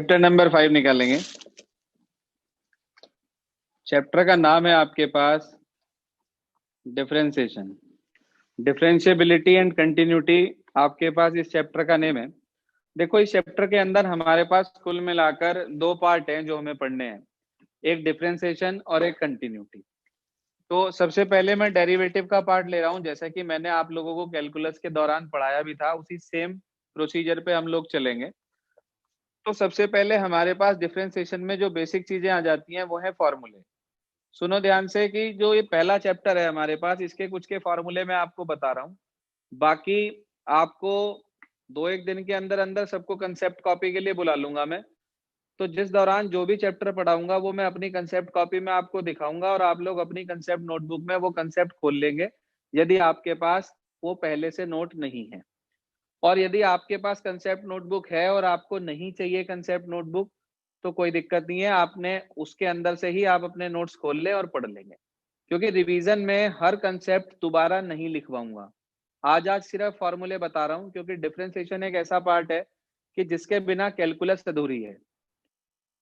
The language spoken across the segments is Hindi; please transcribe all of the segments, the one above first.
चैप्टर नंबर 5 निकालेंगे। चैप्टर का नाम है आपके पास डिफरेंशिएशन, डिफरेंशिएबिलिटी एंड कंटिन्यूटी। आपके पास इस चैप्टर का नेम है। देखो, इस चैप्टर के अंदर हमारे पास कुल मिलाकर दो पार्ट हैं जो हमें पढ़ने हैं, एक डिफरेंशिएशन और एक कंटिन्यूटी। तो सबसे पहले मैं डेरिवेटिव का पार्ट ले रहा हूं, जैसा कि मैंने आप लोगों को कैलकुलस के दौरान पढ़ाया भी था, उसी सेम प्रोसीजर पे हम लोग चलेंगे। तो सबसे पहले हमारे पास डिफरेंशिएशन में जो बेसिक चीजें आ जाती हैं वो है फॉर्मूले। सुनो ध्यान से कि जो ये पहला चैप्टर है हमारे पास, इसके कुछ के फॉर्मूले मैं आपको बता रहा हूँ। बाकी आपको 2-1 दिन के अंदर अंदर सबको कंसेप्ट कॉपी के लिए बुला लूंगा मैं। तो जिस दौरान जो भी चैप्टर पढ़ाऊंगा वो मैं अपनी कंसेप्ट कॉपी में आपको दिखाऊंगा और आप लोग अपनी कंसेप्ट नोटबुक में वो कंसेप्ट खोल लेंगे, यदि आपके पास वो पहले से नोट नहीं है। और यदि आपके पास कंसेप्ट नोटबुक है और आपको नहीं चाहिए कंसेप्ट नोटबुक, तो कोई दिक्कत नहीं है, आपने उसके अंदर से ही आप अपने नोट्स खोल ले और पढ़ लेंगे, क्योंकि रिवीजन में हर कंसेप्ट दोबारा नहीं लिखवाऊंगा। आज सिर्फ फॉर्मूले बता रहा हूं, क्योंकि डिफरेंशिएशन एक ऐसा पार्ट है कि जिसके बिना कैलकुलस अधूरी है।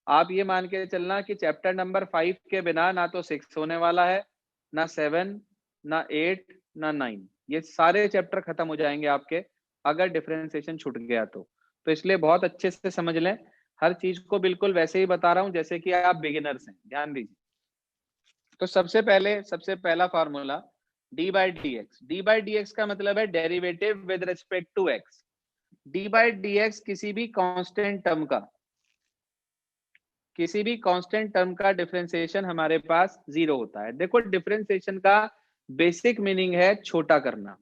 आप ये मान के चलना कि चैप्टर नंबर 5 के बिना ना तो 6 होने वाला है, ना 7, ना 8, ना 9। ये सारे चैप्टर खत्म हो जाएंगे आपके, अगर डिफरेंशिएशन छूट गया तो इसलिए बहुत अच्छे से समझ लें। हर चीज को बिल्कुल वैसे ही बता रहा हूं जैसे कि आप बिगिनर्स हैं, ध्यान दीजिए। तो सबसे पहला formula D by D X. D by D X का मतलब है derivative with respect to X. D by D X किसी भी कांस्टेंट टर्म का डिफरेंशिएशन हमारे पास 0 होता है। देखो, डिफरेंशिएशन का बेसिक मीनिंग है छोटा करना,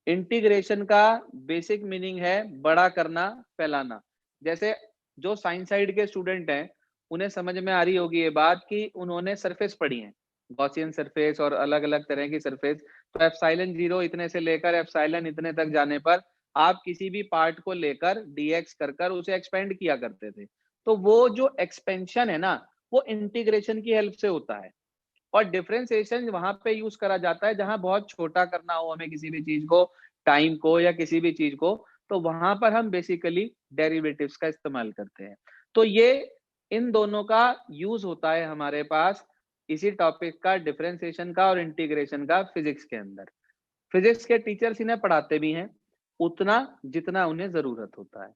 इंटीग्रेशन का बेसिक मीनिंग है बड़ा करना, फैलाना। जैसे जो साइंस साइड के स्टूडेंट हैं उन्हें समझ में आ रही होगी ये बात कि उन्होंने सरफेस पढ़ी है, गॉसियन सरफेस और अलग अलग तरह की सरफेस। तो एप्सिलॉन 0 इतने से लेकर एप्सिलॉन इतने तक जाने पर आप किसी भी पार्ट को लेकर डीएक्स कर उसे एक्सपेंड किया करते थे। तो वो जो एक्सपेंशन है ना, वो इंटीग्रेशन की हेल्प से होता है। और डिफरेंशिएशन वहां पे यूज करा जाता है जहां बहुत छोटा करना हो हमें किसी भी चीज को, टाइम को या किसी भी चीज को, तो वहां पर हम बेसिकली डेरिवेटिव्स का इस्तेमाल करते हैं। तो ये इन दोनों का यूज होता है हमारे पास इसी टॉपिक का, डिफरेंशिएशन का और इंटीग्रेशन का, फिजिक्स के अंदर। फिजिक्स के टीचर्स इन्हें पढ़ाते भी हैं उतना जितना उन्हें जरूरत होता है,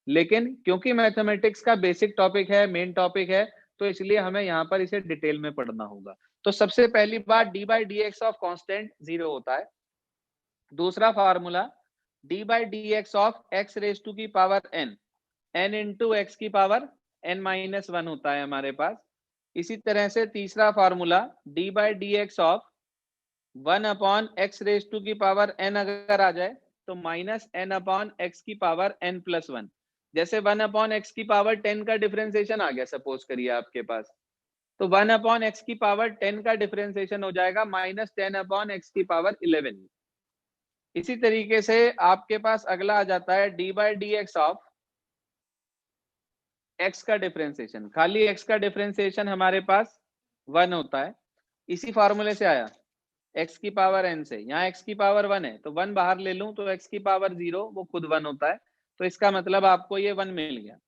लेकिन क्योंकि मैथमेटिक्स का बेसिक टॉपिक है, मेन टॉपिक है, तो इसलिए हमें यहाँ पर इसे डिटेल में पढ़ना होगा। तो सबसे पहली बात, D by D x of constant 0 होता है। दूसरा formula D by D x of X raise to की पावर n इंटू एक्स की पावर n-1 होता है हमारे पास। इसी तरह से तीसरा formula D by D x of 1/x raise to की पावर n अगर आ जाए तो -n/x की पावर n+1। जैसे 1/x की पावर 10 का डिफरेंशिएशन आ गया सपोज करिए आपके पास, तो 1/x की पावर 10 का डिफरेंशिएशन हो जाएगा -10/x की पावर 11। इसी तरीके से आपके पास अगला आ जाता है D by D x of x का डिफरेंशिएशन। खाली एक्स का डिफरेंशिएशन हमारे पास 1 होता है, इसी फार्मूले से आया, x की पावर n से। यहाँ x की पावर 1 है तो 1 बाहर ले लूं तो x की पावर 0 वो खुद 1 होता है, तो इसका मतलब आपको ये 1 मिल गया।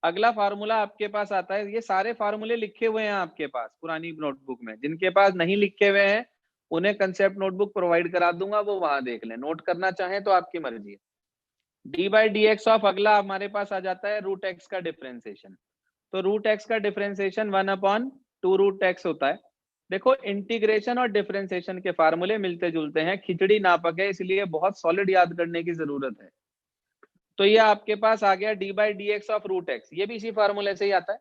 अगला फार्मूला आपके पास आता है, ये सारे फार्मूले लिखे हुए हैं आपके पास पुरानी नोटबुक में, जिनके पास नहीं लिखे हुए हैं उन्हें कंसेप्ट नोटबुक प्रोवाइड करा दूंगा, वो वहां देख लें, नोट करना चाहें तो आपकी मर्जी है। D by D x of अगला हमारे पास आ जाता है रूट एक्स का डिफरेंशिएशन। तो रूट एक्स का डिफरेंशिएशन 1/2√x होता है। देखो, इंटीग्रेशन और डिफरेंशिएशन के फार्मूले मिलते जुलते हैं, खिचड़ी ना पके, इसलिए बहुत सॉलिड याद करने की जरूरत है। तो ये आपके पास आ गया D by D x of root X, ये भी इसी फार्मूले से ही आता है।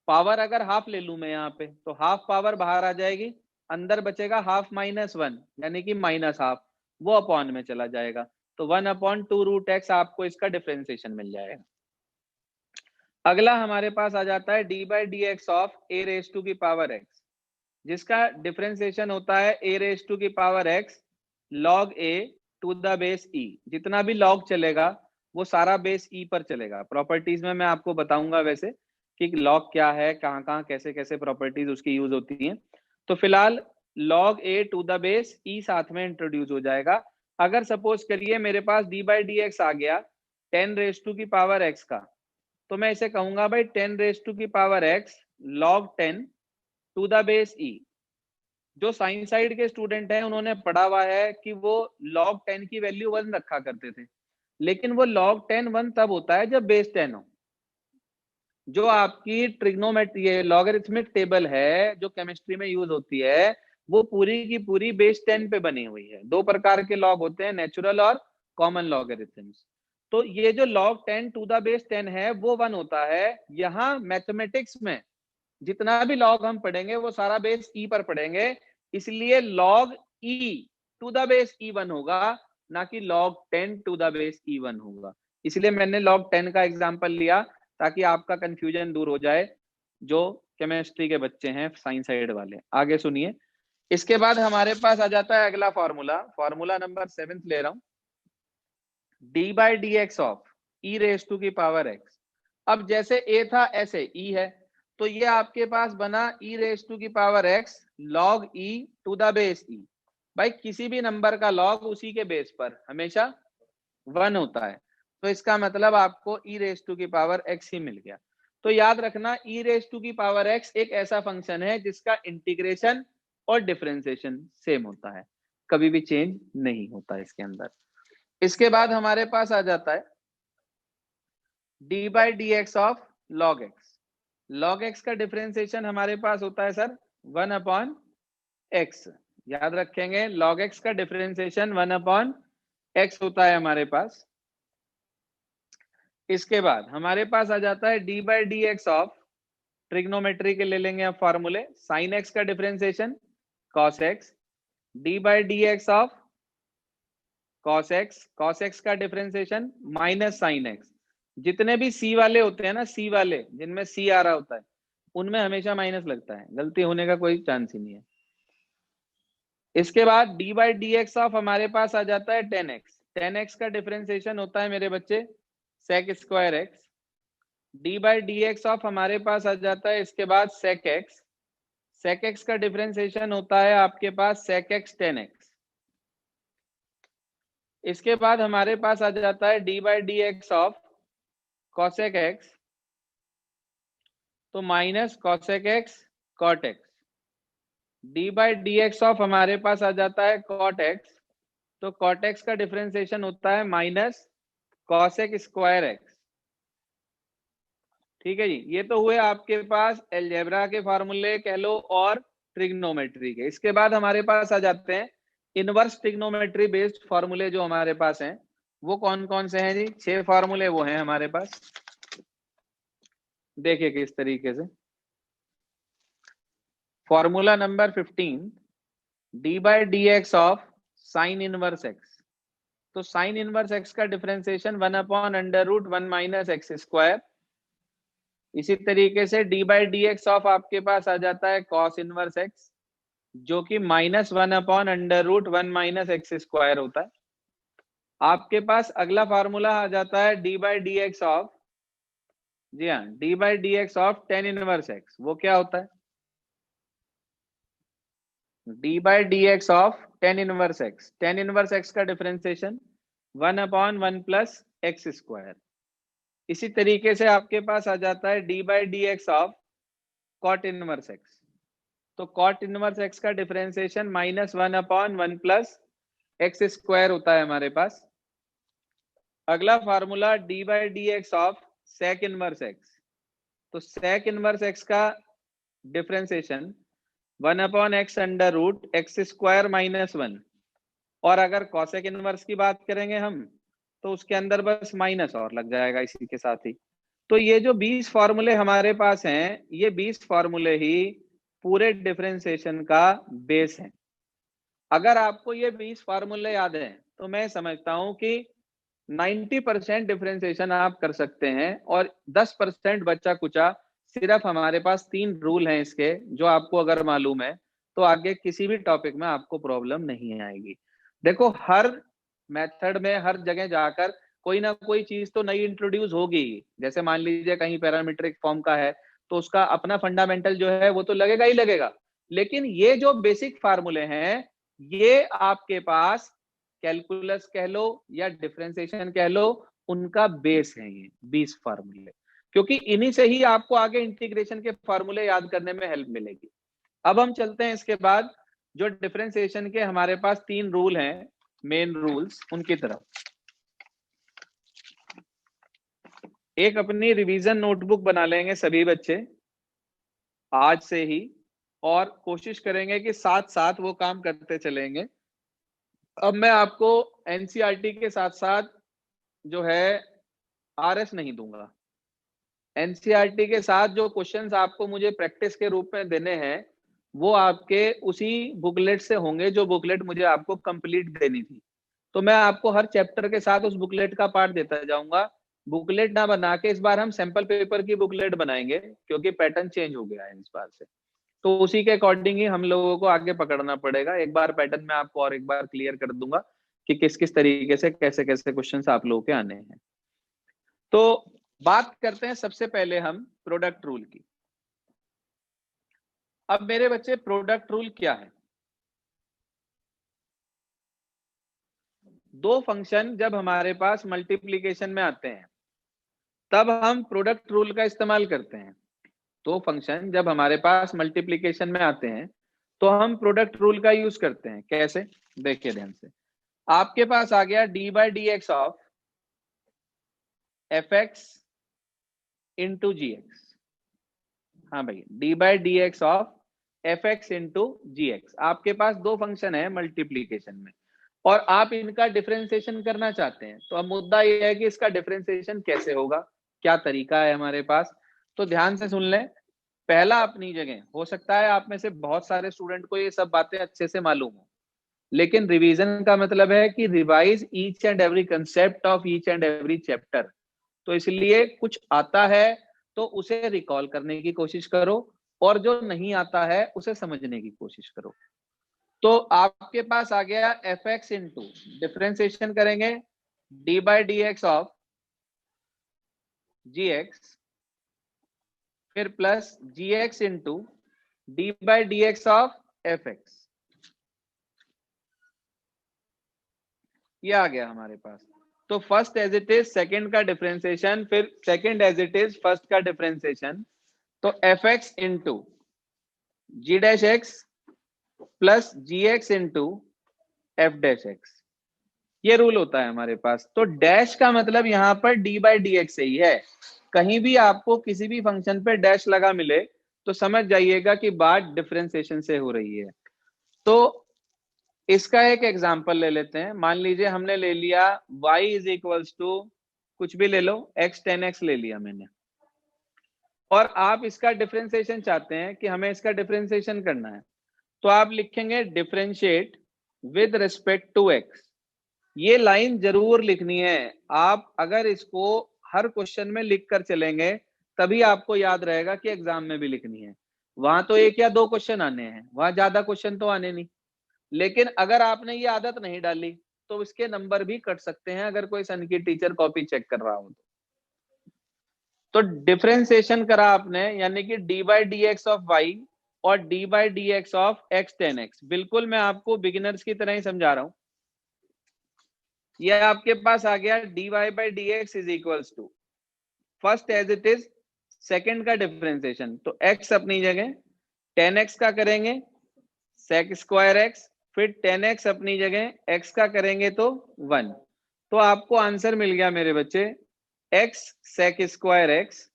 पावर अगर हाफ ले लू मैं यहाँ पे तो हाफ पावर बाहर आ जाएगी, अंदर बचेगा ½ यानी कि -½ वो अपॉन में चला जाएगा, तो 1/2√x आपको इसका डिफरेंशिएशन मिल जाएगा। अगला हमारे पास आ जाता है D by D x of A raise to की पावर एक्स, जिसका डिफरेंशिएशन होता है ए रेज टू की power X log a to the base e। जितना भी log चलेगा वो सारा बेस e पर चलेगा। प्रॉपर्टीज में मैं आपको बताऊंगा वैसे कि log क्या है, कहाँ कहाँ कैसे कैसे प्रॉपर्टीज उसकी यूज होती हैं। तो फिलहाल log a to the base e साथ में इंट्रोड्यूस हो जाएगा। अगर सपोज करिए मेरे पास डी बाई डी एक्स आ गया 10 रेज टू की पावर x का, तो मैं इसे कहूंगा भाई 10 रेज टू की power x log 10 to the base e। जो साइंस साइड के स्टूडेंट हैं उन्होंने पढ़ा हुआ है कि वो log 10 की वैल्यू 1 रखा करते थे, लेकिन वो log 10 1 तब होता है जब बेस 10 हो। जो आपकी ट्रिग्नोमेट्री ये लॉगरिथमिक टेबल है जो केमिस्ट्री में यूज होती है, वो पूरी की पूरी बेस 10 पे बनी हुई है। दो प्रकार के लॉग होते हैं, नेचुरल और कॉमन लॉगरिथम्स। तो ये जो log 10 टू द बेस 10 है वो 1 होता है। यहाँ मैथमेटिक्स में जितना भी लॉग हम पढ़ेंगे वो सारा बेस ई पर पढ़ेंगे, इसलिए log e to the base e 1 होगा, ना कि log 10 to the base e 1 होगा। इसलिए मैंने log 10 का एग्जांपल लिया ताकि आपका कंफ्यूजन दूर हो जाए, जो केमिस्ट्री के बच्चे हैं साइंस साइड वाले। आगे सुनिए, इसके बाद हमारे पास आ जाता है अगला फॉर्मूला, फॉर्मूला नंबर 7 ले रहा हूं, D by D x of E raise to की पावर एक्स। अब जैसे ए था ऐसे ई है, तो ये आपके पास बना ई रेस टू की power x log e to the base e. भाई किसी भी नंबर का लॉग उसी के बेस पर हमेशा 1 होता है, तो इसका मतलब आपको ई रेस टू की पावर एक्स ही मिल गया। तो याद रखना ई रेस टू की पावर एक्स एक ऐसा फंक्शन है जिसका इंटीग्रेशन और डिफरेंशिएशन सेम होता है, कभी भी चेंज नहीं होता इसके अंदर। इसके बाद हमारे पास आ जाता है D by D x of log x. Log x का डिफरेंशिएशन हमारे पास होता है सर 1 अपॉन एक्स। याद रखेंगे लॉग एक्स का डिफरेंशिएशन 1 अपॉन एक्स होता है हमारे पास। इसके बाद हमारे पास आ जाता है D by D x of, trigonometry के ले लेंगे आप फॉर्मूले, साइन एक्स का differentiation cos x, D by D x of cos x का डिफरेंशिएशन माइनस साइन एक्स। जितने भी सी वाले होते हैं ना, सी वाले जिनमें सी आ रहा होता है उनमें हमेशा माइनस लगता है, गलती होने का कोई चांस ही नहीं है। इसके बाद D by D x of हमारे पास आ जाता है 10x। 10x का डिफरेंशिएशन होता है मेरे बच्चे sec square X. D by D x of हमारे पास आ जाता है इसके बाद सेक एक्स। सेक एक्स का डिफरेंशिएशन होता है आपके पास सेक एक्स 10x। इसके बाद हमारे पास आ जाता है D by D x of cosec x, तो minus cosec x cot x. D by D x of हमारे पास आ जाता है कॉट एक्स, तो कॉट एक्स का डिफरेंशिएशन होता है माइनस कॉसेक स्क्वायर एक्स। ठीक है जी, ये तो हुए आपके पास अलजेब्रा के फॉर्मूले कह लो और ट्रिग्नोमेट्री के। इसके बाद हमारे पास आ जाते हैं इनवर्स ट्रिग्नोमेट्री बेस्ड फॉर्मूले जो हमारे पास हैं। वो कौन कौन से हैं जी? 6 फॉर्मूले वो हैं हमारे पास। देखिए किस तरीके से, formula number 15 D by D x of sine inverse X. तो साइन इनवर्स एक्स का differentiation 1 upon under root 1 minus x square. इसी तरीके से D by D x of आपके पास आ जाता है कॉस इनवर्स एक्स, जो कि minus 1 upon under root 1 minus x square होता है। आपके पास अगला फार्मूला आ जाता है D by D x of, जी हाँ, d by D x of ten inverse x. वो क्या होता है? D by D x of ten inverse x. Ten inverse x का differentiation 1 upon 1 plus x square. इसी तरीके से आपके पास आ जाता है D by D x of cot inverse X. तो कॉट इनवर्स एक्स का differentiation minus 1 upon 1 plus x square होता है हमारे पास। अगला formula D by D x of sec inverse X. तो सेक इनवर्स एक्स का differentiation 1 upon X under root X square minus 1। और अगर कॉसेक इनवर्स की बात करेंगे हम, तो उसके अंदर बस माइनस और लग जाएगा इसी के साथ ही। तो ये जो 20 फॉर्मूले हमारे पास हैं, ये 20 फॉर्मूले ही पूरे डिफरेंशिएशन का बेस है। अगर आपको ये 20 फॉर्मूले याद हैं तो मैं समझता हूं कि 90% डिफरेंशिएशन आप कर सकते हैं, और 10% बच्चा कुचा। सिर्फ हमारे पास 3 रूल हैं इसके, जो आपको अगर मालूम है तो आगे किसी भी टॉपिक में आपको प्रॉब्लम नहीं आएगी। देखो, हर मेथड में हर जगह जाकर कोई ना कोई चीज तो नई इंट्रोड्यूस होगी। जैसे मान लीजिए कहीं पैरामीट्रिक फॉर्म का है तो उसका अपना फंडामेंटल जो है वो तो लगेगा ही लगेगा, लेकिन ये जो बेसिक फार्मूले हैं ये आपके पास कैलकुलस कह लो या डिफरेंशिएशन कह लो, उनका बेस है ये 20 फार्मूले। क्योंकि इन्हीं से ही आपको आगे इंटीग्रेशन के फॉर्मूले याद करने में हेल्प मिलेगी। अब हम चलते हैं इसके बाद जो डिफरेंशिएशन के हमारे पास 3 रूल हैं, मेन रूल्स, उनकी तरफ। एक अपनी रिवीजन नोटबुक बना लेंगे सभी बच्चे आज से ही, और कोशिश करेंगे कि साथ साथ वो काम करते चलेंगे। अब मैं आपको एनसीईआरटी के साथ साथ जो है आरएस नहीं दूंगा। एनसीईआरटी के साथ जो क्वेश्चंस आपको मुझे प्रैक्टिस के रूप में देने हैं वो आपके उसी बुकलेट से होंगे जो बुकलेट मुझे आपको कंप्लीट देनी थी। तो मैं आपको हर चैप्टर के साथ उस बुकलेट का पार्ट देता जाऊंगा। बुकलेट ना बना के इस बार हम सैंपल पेपर की बुकलेट बनाएंगे, क्योंकि पैटर्न चेंज हो गया है इस बार से। तो उसी के अकॉर्डिंग ही हम लोगों को आगे पकड़ना पड़ेगा। एक बार पैटर्न में आपको और एक बार क्लियर कर दूंगा कि किस किस तरीके से कैसे कैसे क्वेश्चंस आप लोगों के आने हैं। तो बात करते हैं सबसे पहले हम प्रोडक्ट रूल की। अब मेरे बच्चे प्रोडक्ट रूल क्या है? दो फंक्शन जब हमारे पास मल्टीप्लीकेशन में आते हैं तब हम प्रोडक्ट रूल का इस्तेमाल करते हैं। दो फंक्शन जब हमारे पास मल्टीप्लीकेशन में आते हैं तो हम प्रोडक्ट रूल का यूज करते हैं। कैसे? देखिए ध्यान से। आपके पास आ गया D by D x of F x into G X. हाँ भाई, D by D x of F x into G X. आपके पास दो फंक्शन है मल्टीप्लीकेशन में और आप इनका डिफरेंशिएशन करना चाहते हैं। तो अब मुद्दा यह है कि इसका डिफरेंशिएशन कैसे होगा, क्या तरीका है हमारे पास। तो ध्यान से सुन लें। पहला अपनी जगह, हो सकता है आप में से बहुत सारे स्टूडेंट को ये सब बातें अच्छे से मालूम हो, लेकिन रिवीजन का मतलब है कि revise each and every concept of each and every chapter. तो इसलिए कुछ आता है तो उसे रिकॉल करने की कोशिश करो, और जो नहीं आता है उसे समझने की कोशिश करो। तो आपके पास आ गया एफ एक्स इंटू, डिफ्रेंसिएशन करेंगे d by D x of g x, फिर plus g x into d by D x of F x. ये आ गया हमारे पास। तो first as it is second का डिफरेंशिएशन, फिर second as it is first का डिफरेंशिएशन। तो f x into g dash x plus g x into f dash x, ये रूल होता है हमारे पास। तो डैश का मतलब यहां पर डी बाई डी एक्स ही है। कहीं भी आपको किसी भी फंक्शन पे डैश लगा मिले तो समझ जाइएगा कि बात डिफरेंशिएशन से हो रही है। तो इसका एक एग्जांपल ले लेते हैं। मान लीजिए हमने ले लिया y इज इक्वल्स टू कुछ भी ले लो, x 10x ले लिया मैंने, और आप इसका डिफरेंशिएशन चाहते हैं कि हमें इसका डिफरेंशिएशन करना है। तो आप लिखेंगे differentiate with respect to x। ये लाइन जरूर लिखनी है। आप अगर इसको हर क्वेश्चन में लिख कर चलेंगे तभी आपको याद रहेगा कि एग्जाम में भी लिखनी है। वहां तो एक या दो क्वेश्चन आने हैं, वहां ज्यादा क्वेश्चन तो आने नहीं। लेकिन अगर आपने ये आदत नहीं डाली तो इसके नंबर भी कट सकते हैं, अगर कोई सन की टीचर कॉपी चेक कर रहा हो तो डिफरेंशिएशन करा आपने, यानी कि d by D x of y और d by D x of x 10x। बिल्कुल मैं आपको बिगिनर्स की तरह ही समझा रहा हूं। ये आपके पास आ गया d y by D x is equals to first as it is second का डिफरेंशिएशन। तो x अपनी जगह 10x का करेंगे सेक स्क्वायर एक्स, फिर 10x अपनी जगह x का करेंगे तो 1। तो आपको आंसर मिल गया मेरे बच्चे x सेक स्क्वायर एक्स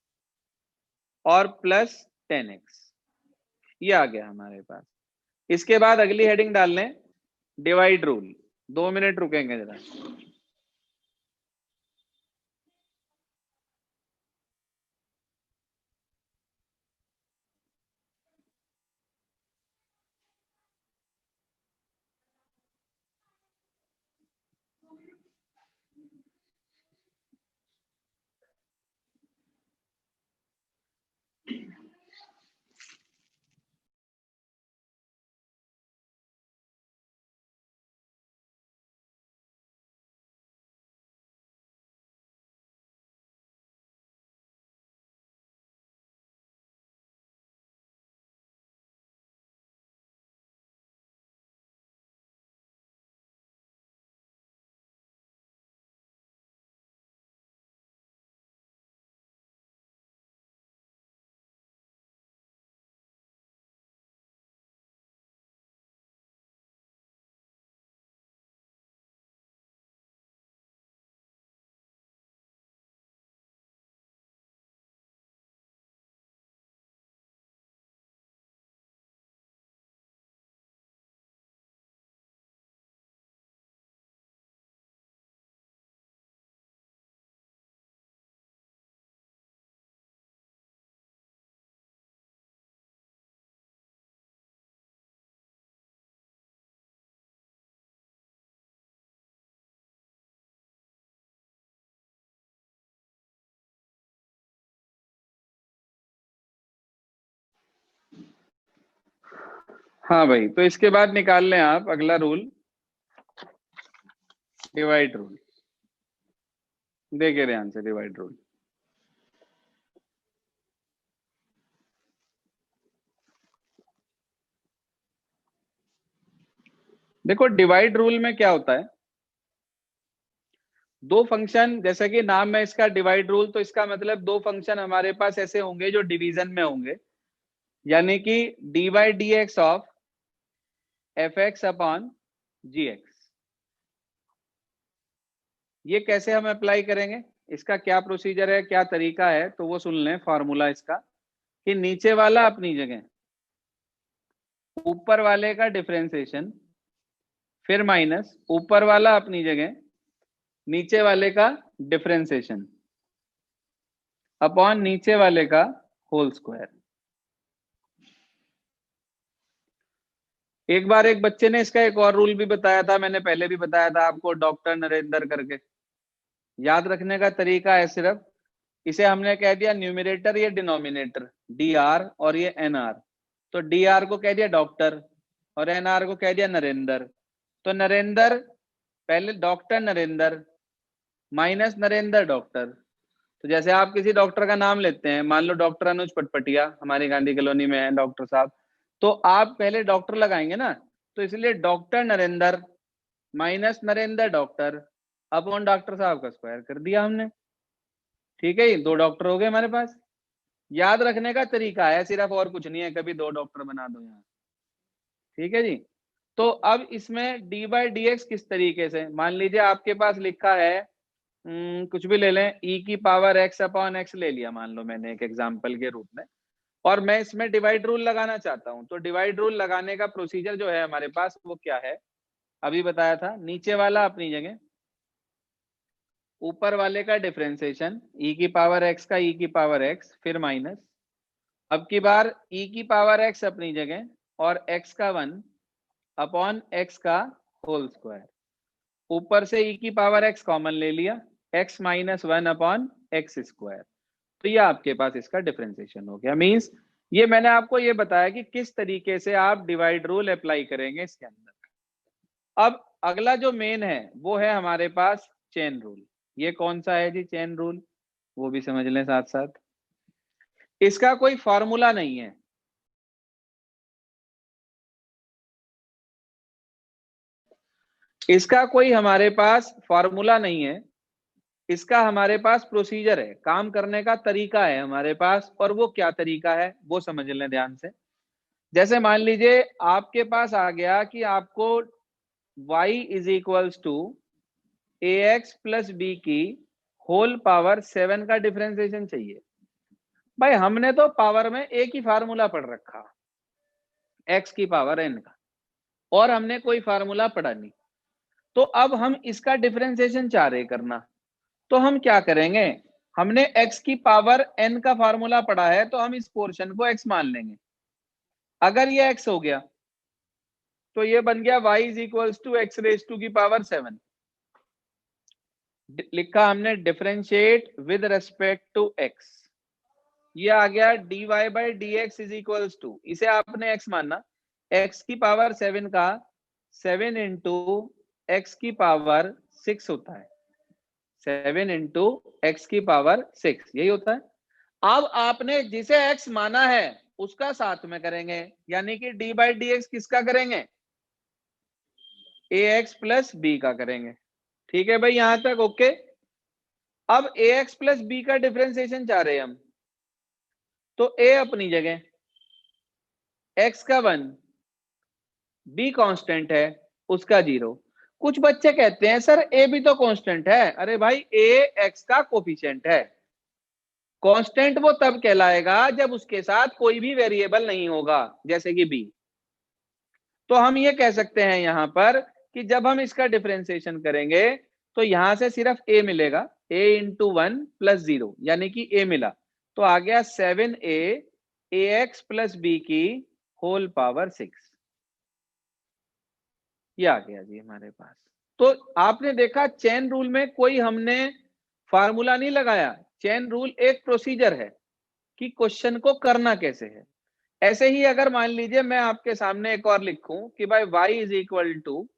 और प्लस 10x। ये आ गया हमारे पास। इसके बाद अगली हेडिंग डाल लें डिवाइड रूल। 2 मिनट रुकेंगे जरा। हाँ भाई, तो इसके बाद निकाल लें आप अगला रूल, डिवाइड रूल। देखिए ध्यान से डिवाइड रूल। देखो डिवाइड रूल में क्या होता है, दो फंक्शन, जैसे कि नाम है इसका डिवाइड रूल, तो इसका मतलब दो फंक्शन हमारे पास ऐसे होंगे जो डिवीजन में होंगे, यानी कि d by D x of F x upon g x. ये कैसे हम अप्लाई करेंगे, इसका क्या प्रोसीजर है, क्या तरीका है, तो वो सुन लें फॉर्मूला इसका, कि नीचे वाला अपनी जगह, ऊपर वाले का डिफरेंशिएशन, फिर माइनस ऊपर वाला अपनी जगह, नीचे वाले का डिफरेंशिएशन अपॉन नीचे वाले का होल स्क्वायर। एक बार एक बच्चे ने इसका एक और रूल भी बताया था, मैंने पहले भी बताया था आपको, डॉक्टर नरेंद्र करके। याद रखने का तरीका है सिर्फ, इसे हमने कह दिया न्यूमिनेटर या डिनोमिनेटर, डी आर और ये एन आर, तो डी आर को कह दिया डॉक्टर और एन आर को कह दिया नरेंद्र। तो नरेंद्र, पहले doctor Narendra minus Narendra doctor. तो जैसे आप किसी डॉक्टर का नाम लेते हैं, मान लो डॉक्टर अनुज पटपटिया हमारी गांधी कॉलोनी में है डॉक्टर साहब, तो आप पहले डॉक्टर लगाएंगे ना, तो इसलिए doctor Narendra minus Narendra doctor upon doctor साहब का स्क्वायर कर दिया हमने। ठीक है, ये दो डॉक्टर हो गए हमारे पास। याद रखने का तरीका है सिर्फ, और कुछ नहीं है, कभी दो डॉक्टर बना दो यहाँ। ठीक है जी। तो अब इसमें डी बाई डी एक्स किस तरीके से, मान लीजिए आपके पास लिखा है, कुछ भी ले लें, ई की पावर एक्स अपॉन एक्स ले लिया मान लो मैंने एक एग्जांपल के रूप में, और मैं इसमें डिवाइड रूल लगाना चाहता हूं, तो डिवाइड रूल लगाने का प्रोसीजर जो है हमारे पास वो क्या है, अभी बताया था, नीचे वाला अपनी जगह, ऊपर वाले का डिफरेंशिएशन ई की पावर एक्स का ई की पावर एक्स, फिर माइनस, अब की बार ई की पावर एक्स अपनी जगह और एक्स का 1 अपॉन एक्स का होल स्क्वायर, ऊपर से ई की पावर एक्स कॉमन ले लिया, x minus 1 upon x square. तो ये आपके पास इसका डिफरेंशिएशन हो गया। मींस ये मैंने आपको ये बताया कि किस तरीके से आप डिवाइड रूल अप्लाई करेंगे इसके अंदर। अब अगला जो मेन है वो है हमारे पास चेन रूल। ये कौन सा है जी चेन रूल, वो भी समझ लें साथ साथ। इसका कोई फॉर्मूला नहीं है, इसका कोई हमारे पास फॉर्मूला नहीं है, इसका हमारे पास प्रोसीजर है, काम करने का तरीका है हमारे पास, और वो क्या तरीका है वो समझ लें ध्यान से। जैसे मान लीजिए आपके पास आ गया कि आपको y is equals to a x plus b की होल पावर 7 का डिफरेंशिएशन चाहिए। भाई हमने तो पावर में एक ही फार्मूला पढ़ रखा, x की पावर n का, और हमने कोई फार्मूला पढ़ा नहीं। तो अब हम इसका डिफरेंशिएशन चाह रहे करना, तो हम क्या करेंगे, हमने x की पावर n का फार्मूला पढ़ा है, तो हम इस पोर्शन को x मान लेंगे। अगर ये x हो गया तो ये बन गया y is equals to x raise to की पावर 7। लिखा हमने differentiate with respect to x, ये आ गया dy by D x is equals to, इसे आपने x मानना, x की पावर 7 का 7 इंटू एक्स की पावर 6 होता है, 7 इंटू एक्स की पावर 6 यही होता है। अब आपने जिसे x माना है उसका साथ में करेंगे, यानी कि डी बाई डी एक्स किसका करेंगे, ए एक्स प्लस बी का करेंगे। ठीक है भाई, यहां तक ओके। अब ए एक्स प्लस बी का डिफरेंशिएशन चाह रहे हैं हम, तो ए अपनी जगह, एक्स का 1, बी कांस्टेंट है उसका 0। कुछ बच्चे कहते हैं सर ए भी तो कांस्टेंट है, अरे भाई ए एक्स का कोफिशिएंट है, कांस्टेंट वो तब कहलाएगा जब उसके साथ कोई भी वेरिएबल नहीं होगा, जैसे कि बी। तो हम ये कह सकते हैं यहां पर कि जब हम इसका डिफरेंशिएशन करेंगे तो यहां से सिर्फ ए मिलेगा, ए इंटू 1 प्लस 0, यानी कि ए मिला, तो आ गया 7a ए एक्स प्लस बी की होल पावर 6, ये आ गया जी हमारे पास। तो आपने देखा चेन रूल में कोई हमने फार्मूला नहीं लगाया, चेन रूल एक प्रोसीजर है कि क्वेश्चन को करना कैसे है। ऐसे ही अगर मान लीजिए मैं आपके सामने एक और लिखूं कि भाई y इज इक्वल टू,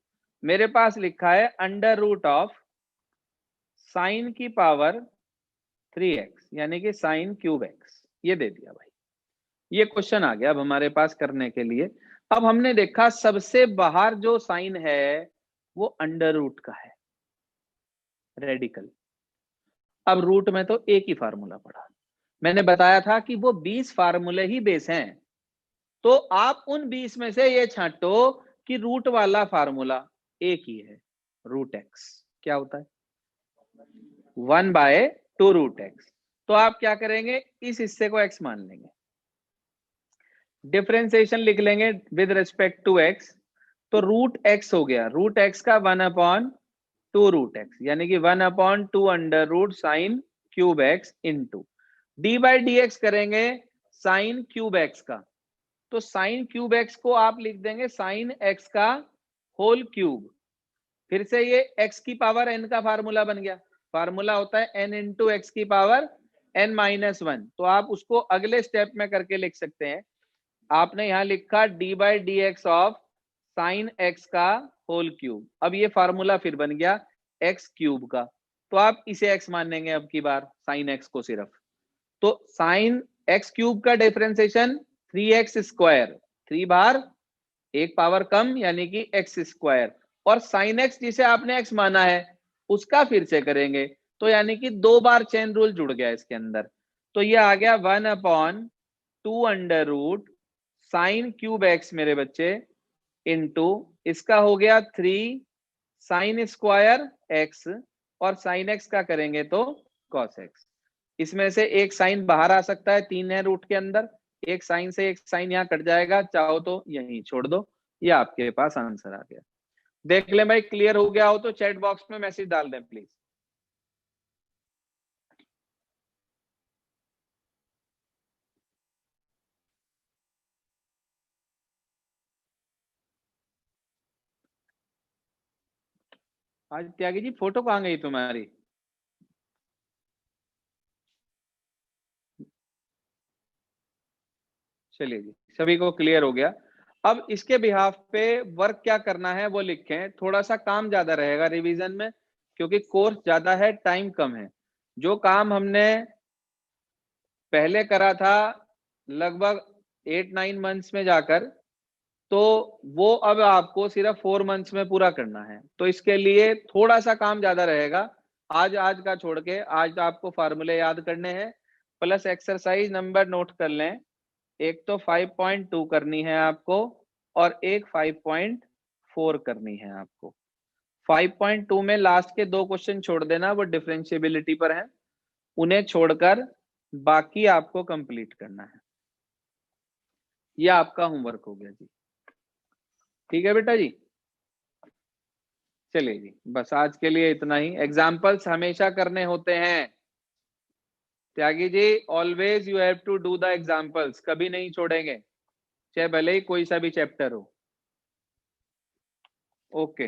मेरे पास लिखा है अंडर रूट ऑफ साइन की पावर 3x, यानी कि साइन क्यूब x, ये दे दिया भाई। ये क्वेश्चन आ गया अब हमारे पास करने के लिए। अब हमने देखा सबसे बाहर जो साइन है वो अंडर रूट का है, रेडिकल। अब रूट में तो एक ही फार्मूला पड़ा, मैंने बताया था कि वो 20 फार्मूले ही बेस हैं, तो आप उन 20 में से ये छांटो कि रूट वाला फार्मूला एक ही है, रूट एक्स क्या होता है 1/2√x। तो आप क्या करेंगे, इस हिस्से को x मान लेंगे, डिफरेंशिएशन लिख लेंगे विद रिस्पेक्ट टू x, तो रूट x हो गया, रूट x का 1/2√x, यानी कि 1/2 under root sine cube x into d/dx करेंगे साइन क्यूब x का, तो साइन क्यूब x को आप लिख देंगे साइन x का होल क्यूब। फिर से ये x की पावर n का फार्मूला बन गया, फार्मूला होता है n इंटू एक्स की पावर n-1, तो आप उसको अगले स्टेप में करके लिख सकते हैं। आपने यहां लिखा d/dx ऑफ साइन x का होल क्यूब, अब ये फार्मूला फिर बन गया x क्यूब का, तो आप इसे x मान लेंगे अब की बार साइन x को सिर्फ, तो साइन x क्यूब का डिफरेंशिएशन 3x स्क्वायर, 3 बार एक पावर कम यानी कि एक्स स्क्वायर, और साइन एक्स जिसे आपने एक्स माना है उसका फिर से करेंगे, तो यानी कि 2 बार चेन रूल जुड़ गया इसके अंदर, तो ये आ गया 1/2 under root sine cube x मेरे बच्चे इंटू इसका हो गया 3 साइन स्क्वायर एक्स, और साइन एक्स का करेंगे तो कॉस एक्स। इसमें से एक साइन बाहर आ सकता है, 3 है रूट के अंदर, एक साइन से एक साइन यहाँ कट जाएगा, चाहो तो यहीं छोड़ दो, ये आपके पास आंसर आ गया। देख लें भाई, क्लियर हो गया हो तो चैट बॉक्स में मैसेज डाल दें प्लीज। आज त्यागी जी फोटो कहाँ गई तुम्हारी? चलिए जी, सभी को क्लियर हो गया। अब इसके बिहाफ पे वर्क क्या करना है वो लिखें, थोड़ा सा काम ज्यादा रहेगा रिवीजन में क्योंकि कोर्स ज्यादा है, टाइम कम है। जो काम हमने पहले करा था लगभग 8-9 मंथ्स में जाकर, तो वो अब आपको सिर्फ 4 मंथ्स में पूरा करना है, तो इसके लिए थोड़ा सा काम ज्यादा रहेगा। आज आज का छोड़ के आज आपको फार्मूले याद करने हैं, प्लस एक्सरसाइज नंबर नोट कर लें। एक तो 5.2 करनी है आपको और एक 5.4 करनी है आपको। 5.2 में लास्ट के 2 क्वेश्चन छोड़ देना, वो डिफरेंशिएबिलिटी पर है, उन्हें छोड़कर बाकी आपको कंप्लीट करना है। ये आपका होमवर्क हो गया जी, ठीक है बेटा जी। चलिए जी, बस आज के लिए इतना ही। एग्जाम्पल्स हमेशा करने होते हैं Tyagi ji, always you have to do the examples, कभी नहीं छोड़ेंगे, चाहे भले ही कोई सा भी चैप्टर हो। ओके।